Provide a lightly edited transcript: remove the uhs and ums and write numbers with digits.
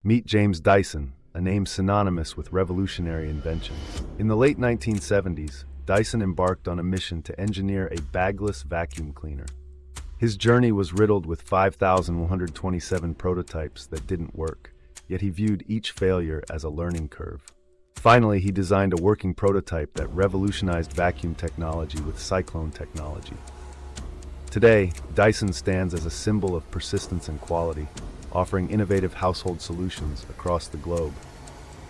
Meet James Dyson, a name synonymous with revolutionary invention. In the late 1970s, Dyson embarked on a mission to engineer a bagless vacuum cleaner. His journey was riddled with 5,127 prototypes that didn't work, yet he viewed each failure as a learning curve. Finally, he designed a working prototype that revolutionized vacuum technology with cyclone technology. Today, Dyson stands as a symbol of persistence and quality, offering innovative household solutions across the globe.